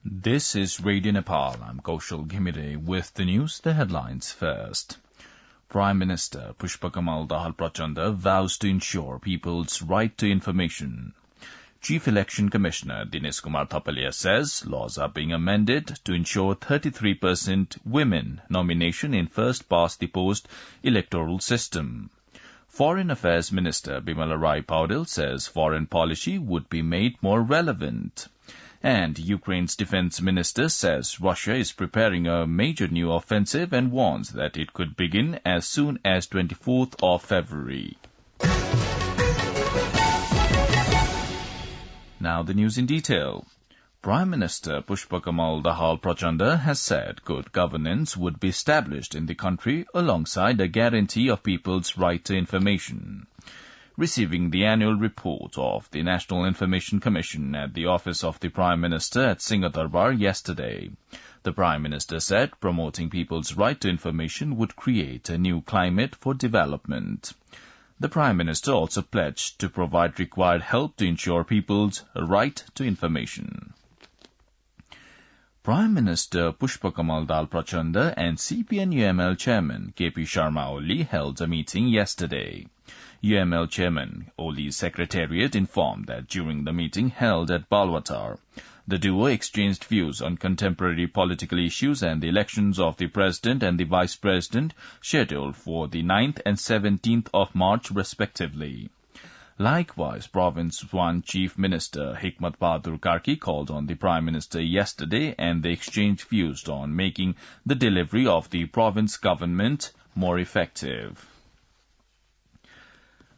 This is Radio Nepal. I'm Kaushal Ghimire with the news, the headlines first. Prime Minister Pushpakamal Dahal Prachanda vows to ensure people's right to information. Chief Election Commissioner Dinesh Kumar Thapalia says laws are being amended to ensure 33% women nomination in first-past-the-post electoral system. Foreign Affairs Minister Bimala Rai Paudel says foreign policy would be made more relevant. And Ukraine's defense minister says Russia is preparing a major new offensive and warns that it could begin as soon as 24th of February. Now the news in detail. Prime Minister Pushpakamal Dahal Prachanda has said good governance would be established in the country alongside a guarantee of people's right to information. Receiving the annual report of the National Information Commission at the office of the Prime Minister at Singh Durbar yesterday, the Prime Minister said promoting people's right to information would create a new climate for development. The Prime Minister also pledged to provide required help to ensure people's right to information. Prime Minister Pushpakamal Dahal Prachanda and CPN-UML Chairman KP Sharma Oli held a meeting yesterday. UML Chairman Oli's Secretariat informed that during the meeting held at Balwatar, the duo exchanged views on contemporary political issues and the elections of the President and the Vice President scheduled for the 9th and 17th of March respectively. Likewise, Province 1 Chief Minister Hikmat Bahadur Karki called on the Prime Minister yesterday and they exchanged views on making the delivery of the province government more effective.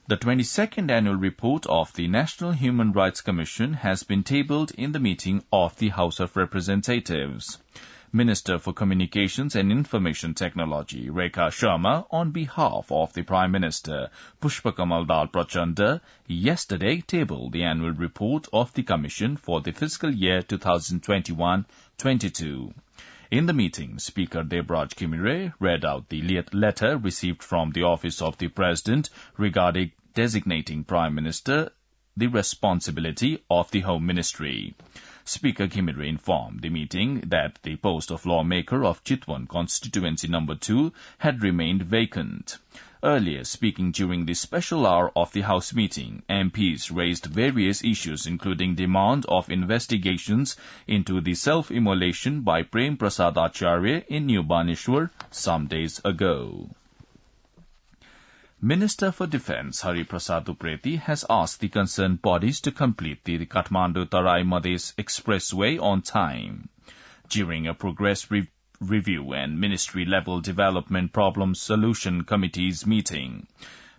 The 22nd annual report of the National Human Rights Commission has been tabled in the meeting of the House of Representatives. Minister for Communications and Information Technology, Rekha Sharma, on behalf of the Prime Minister, Pushpakamal Dahal Prachanda, yesterday tabled the annual report of the Commission for the fiscal year 2021-22. In the meeting, Speaker Debraj Kimire read out the letter received from the Office of the President regarding designating Prime Minister the responsibility of the Home Ministry. Speaker Kimire informed the meeting that the post of lawmaker of Chitwan Constituency No. 2 had remained vacant. Earlier, speaking during the special hour of the House meeting, MPs raised various issues including demand of investigations into the self-immolation by Prem Prasad Acharya in New Baneshwar some days ago. Minister for Defence Hari Prasad Upreti has asked the concerned bodies to complete the Kathmandu-Tarai Madhes Expressway on time. During a progress review and ministry-level development problem solution committee's meeting,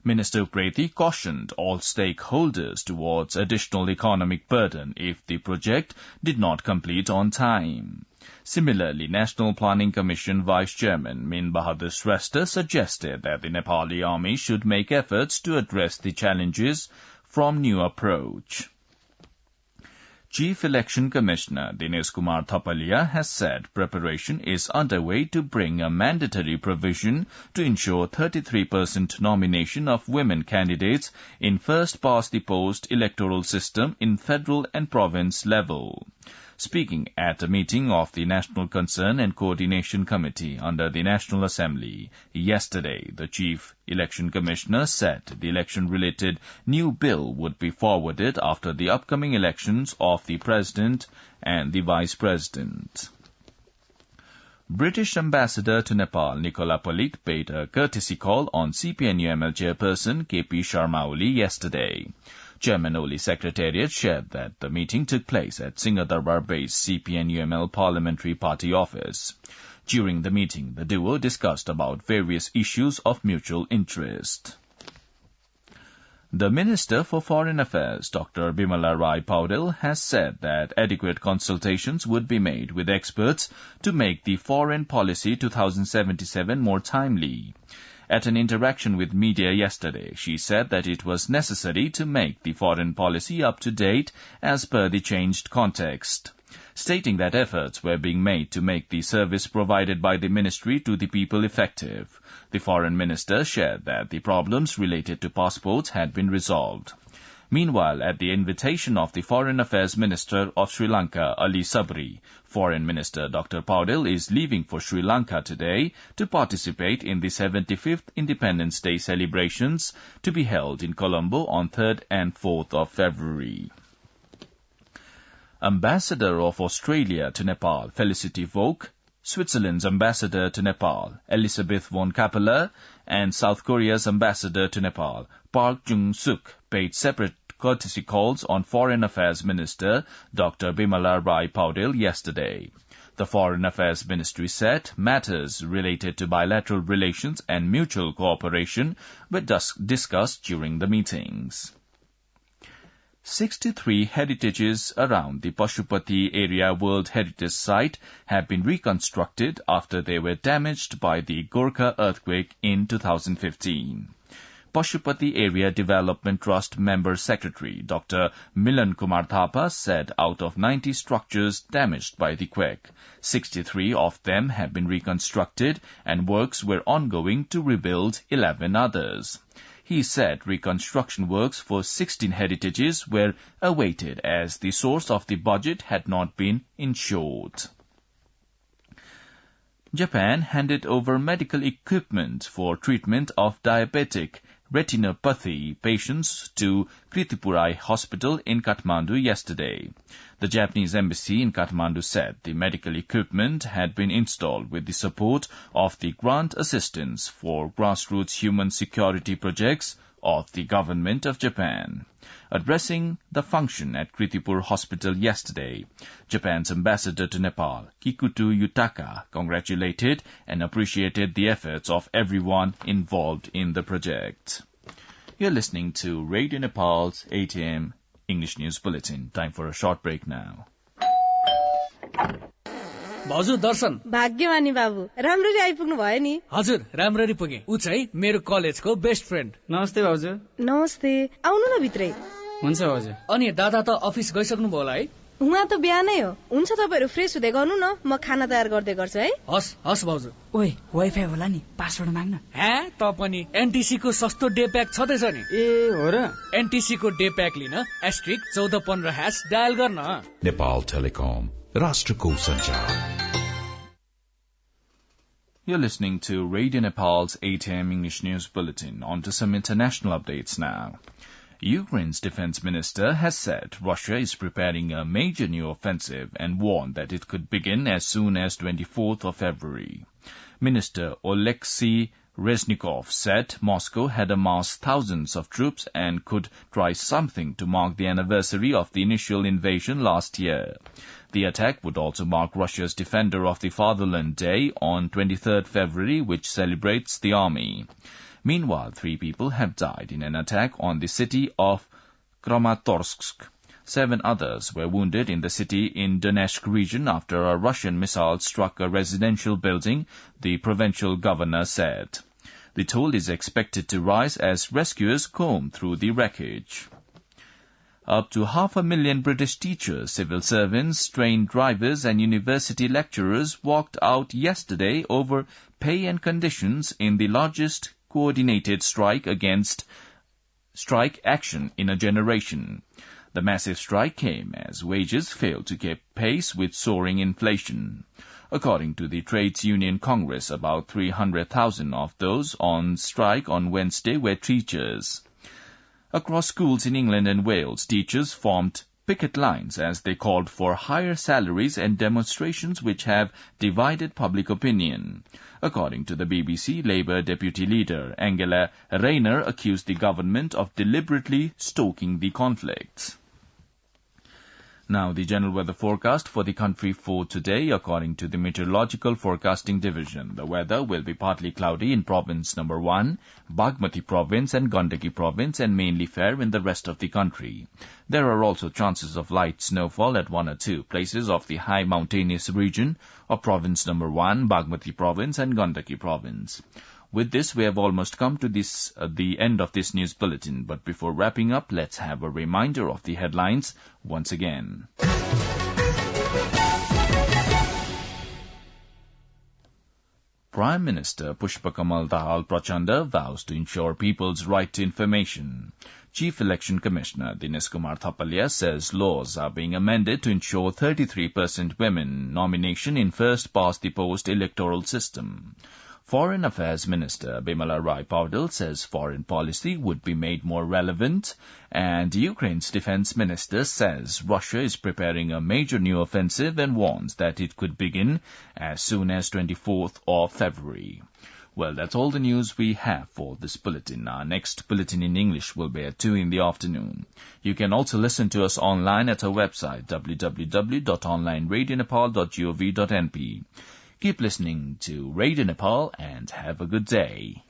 Minister Upreti cautioned all stakeholders towards additional economic burden if the project did not complete on time. Similarly, National Planning Commission Vice Chairman Min Bahadur Shrestha suggested that the Nepali Army should make efforts to address the challenges from new approach. Chief Election Commissioner Dinesh Kumar Thapalia has said preparation is underway to bring a mandatory provision to ensure 33% nomination of women candidates in first-past-the-post electoral system in federal and province level. Speaking at a meeting of the National Concern and Coordination Committee under the National Assembly yesterday, the Chief Election Commissioner said the election-related new bill would be forwarded after the upcoming elections of the President and the Vice President. British Ambassador to Nepal Nicola Palik paid a courtesy call on CPN-UML Chairperson KP Sharma Oli yesterday. Chairman Oli's Secretariat shared that the meeting took place at Singh Durbar-based CPN-UML Parliamentary Party office. During the meeting, the duo discussed about various issues of mutual interest. The Minister for Foreign Affairs, Dr. Bimala Rai Paudel, has said that adequate consultations would be made with experts to make the Foreign Policy 2077 more timely. At an interaction with media yesterday, she said that it was necessary to make the foreign policy up to date as per the changed context. Stating that efforts were being made to make the service provided by the ministry to the people effective, the foreign minister shared that the problems related to passports had been resolved. Meanwhile, at the invitation of the Foreign Affairs Minister of Sri Lanka, Ali Sabri, Foreign Minister Dr. Paudel is leaving for Sri Lanka today to participate in the 75th Independence Day celebrations to be held in Colombo on 3rd and 4th of February. Ambassador of Australia to Nepal, Felicity Vogt, Switzerland's ambassador to Nepal, Elizabeth von Kappeler, and South Korea's ambassador to Nepal, Park Jung-suk, paid separate courtesy calls on Foreign Affairs Minister Dr. Bimala Rai Paudel yesterday. The Foreign Affairs Ministry said matters related to bilateral relations and mutual cooperation were discussed during the meetings. 63 heritages around the Pashupati Area World Heritage Site have been reconstructed after they were damaged by the Gorkha earthquake in 2015. Pashupati Area Development Trust Member Secretary Dr. Milan Kumar Thapa said out of 90 structures damaged by the quake, 63 of them have been reconstructed and works were ongoing to rebuild 11 others. He said reconstruction works for 16 heritages were awaited as the source of the budget had not been ensured. Japan handed over medical equipment for treatment of diabetic retinopathy patients to Kritipurai Hospital in Kathmandu yesterday. The Japanese embassy in Kathmandu said the medical equipment had been installed with the support of the Grant Assistance for Grassroots Human Security Projects of the Government of Japan. Addressing the function at Kritipur Hospital yesterday, Japan's ambassador to Nepal, Kikutu Yutaka, congratulated and appreciated the efforts of everyone involved in the project. You're listening to Radio Nepal's 8 a.m. English News Bulletin. Time for a short break now. भाउजू दर्शन भाग्यमानी बाबु राम्ररी आइपुग्नु भयो नि हजुर राम्ररी पुगे उ चाहिँ मेरो कलेजको बेस्ट फ्रेन्ड नमस्ते भाउजू नमस्ते आउनु न भित्रै हुन्छ भाउजू अनि दादा त अफिस गइसक्नु भयो होला है उहाँ त बिहानै हो हुन्छ तपाईहरु फ्रेस हुँदै गर्नु न म खाना तयार गर्दै गर्छु है हस् हस् भाउजू ओइ वाइफाई होला नि पासवर्ड माग्न हे त पनि एनटीसी को सस्तो डे प्याक छदैछ नि ए हो र एनटीसी को डे प्याक लिन *1415# डायल गर्न नेपाल टेलिकम राष्ट्रको सञ्चार. You're listening to Radio Nepal's 8 a.m. English News Bulletin. On to some international updates now. Ukraine's defense minister has said Russia is preparing a major new offensive and warned that it could begin as soon as 24th of February. Minister Oleksiy Reznikov said Moscow had amassed thousands of troops and could try something to mark the anniversary of the initial invasion last year. The attack would also mark Russia's Defender of the Fatherland Day on 23rd February, which celebrates the army. Meanwhile, 3 people have died in an attack on the city of Kramatorsk. 7 others were wounded in the city in Donetsk region after a Russian missile struck a residential building, the provincial governor said. The toll is expected to rise as rescuers comb through the wreckage. Up to 500,000 British teachers, civil servants, trained drivers and university lecturers walked out yesterday over pay and conditions in the largest coordinated strike action in a generation. The massive strike came as wages failed to keep pace with soaring inflation. According to the Trades Union Congress, about 300,000 of those on strike on Wednesday were teachers. Across schools in England and Wales, teachers formed picket lines as they called for higher salaries and demonstrations which have divided public opinion. According to the BBC, Labour Deputy Leader Angela Rayner accused the government of deliberately stoking the conflict. Now, the general weather forecast for the country for today, according to the Meteorological Forecasting Division. The weather will be partly cloudy in Province Number 1, Bagmati Province and Gandaki Province, and mainly fair in the rest of the country. There are also chances of light snowfall at 1 or 2 places of the high mountainous region of Province Number 1, Bagmati Province and Gandaki Province. With this, we have almost come to the end of this news bulletin. But before wrapping up, let's have a reminder of the headlines once again. Prime Minister Pushpakamal Dahal Prachanda vows to ensure people's right to information. Chief Election Commissioner Dinesh Kumar Thapalia says laws are being amended to ensure 33% women nomination in first-past-the-post electoral system. Foreign Affairs Minister Bimala Rai Paudel says foreign policy would be made more relevant, and Ukraine's Defense Minister says Russia is preparing a major new offensive and warns that it could begin as soon as 24th of February. Well, that's all the news we have for this bulletin. Our next bulletin in English will be at 2 in the afternoon. You can also listen to us online at our website, www.onlineradionepal.gov.np. Keep listening to Radio Nepal and have a good day.